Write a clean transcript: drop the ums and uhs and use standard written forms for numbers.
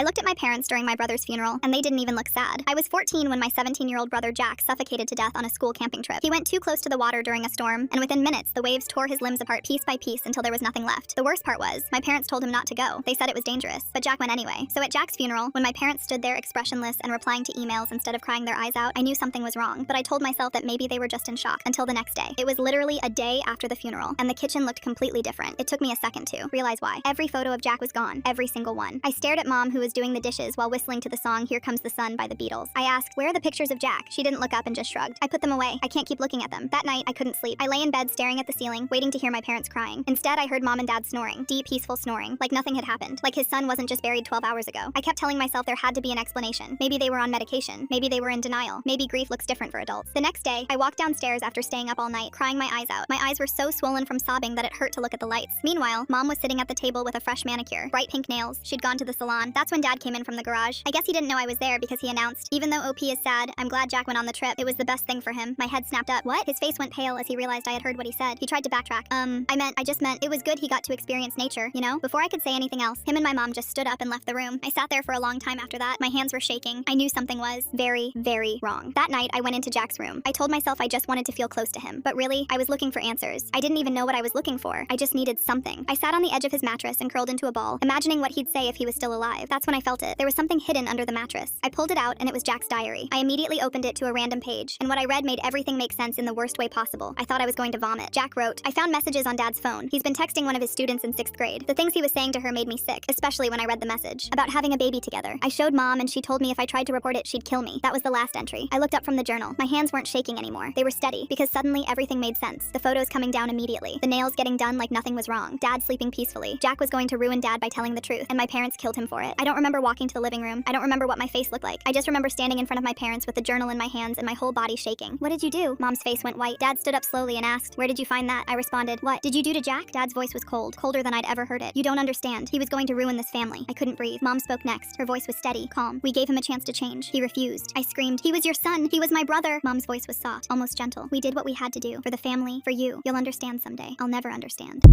I looked at my parents during my brother's funeral, and they didn't even look sad. I was 14 when my 17-year-old brother Jack suffocated to death on a school camping trip. He went too close to the water during a storm, and within minutes, the waves tore his limbs apart piece by piece until there was nothing left. The worst part was, my parents told him not to go. They said it was dangerous, but Jack went anyway. So at Jack's funeral, when my parents stood there expressionless and replying to emails instead of crying their eyes out, I knew something was wrong, but I told myself that maybe they were just in shock until the next day. It was literally a day after the funeral, and the kitchen looked completely different. It took me a second to realize why. Every photo of Jack was gone, every single one. I stared at Mom, who was doing the dishes while whistling to the song Here Comes the Sun by the Beatles. I asked, where are the pictures of Jack? She didn't look up and just shrugged. I put them away. I can't keep looking at them. That night, I couldn't sleep. I lay in bed staring at the ceiling, waiting to hear my parents crying. Instead, I heard Mom and Dad snoring. Deep, peaceful snoring, like nothing had happened. Like his son wasn't just buried 12 hours ago. I kept telling myself there had to be an explanation. Maybe they were on medication. Maybe they were in denial. Maybe grief looks different for adults. The next day, I walked downstairs after staying up all night, crying my eyes out. My eyes were so swollen from sobbing that it hurt to look at the lights. Meanwhile, Mom was sitting at the table with a fresh manicure, bright pink nails. She'd gone to the salon. That's when Dad came in from the garage. I guess he didn't know I was there because he announced, even though OP is sad, I'm glad Jack went on the trip. It was the best thing for him. My head snapped up. What? His face went pale as he realized I had heard what he said. He tried to backtrack. I just meant it was good he got to experience nature, you know? Before I could say anything else, him and my mom just stood up and left the room. I sat there for a long time after that. My hands were shaking. I knew something was very, very wrong. That night, I went into Jack's room. I told myself I just wanted to feel close to him, but really, I was looking for answers. I didn't even know what I was looking for. I just needed something. I sat on the edge of his mattress and curled into a ball, imagining what he'd say if he was still alive. That's when I felt it. There was something hidden under the mattress. I pulled it out, and it was Jack's diary. I immediately opened it to a random page, and what I read made everything make sense in the worst way possible. I thought I was going to vomit. Jack wrote, I found messages on Dad's phone. He's been texting one of his students in 6th grade. The things he was saying to her made me sick, especially when I read the message about having a baby together. I showed Mom, and she told me if I tried to report it, she'd kill me. That was the last entry. I looked up from the journal. My hands weren't shaking anymore. They were steady, because suddenly everything made sense. The photos coming down immediately. The nails getting done like nothing was wrong. Dad sleeping peacefully. Jack was going to ruin Dad by telling the truth, and my parents killed him for it. I don't remember walking to the living room. I don't remember what my face looked like. I just remember standing in front of my parents with the journal in my hands and my whole body shaking. What did you do? Mom's face went white. Dad stood up slowly and asked, where did you find that? I responded, what did you do to Jack? Dad's voice was cold, colder than I'd ever heard it. You don't understand. He was going to ruin this family. I couldn't breathe. Mom spoke next. Her voice was steady, calm. We gave him a chance to change. He refused. I screamed, he was your son. He was my brother. Mom's voice was soft, almost gentle. We did what we had to do. For the family, for you. You'll understand someday. I'll never understand.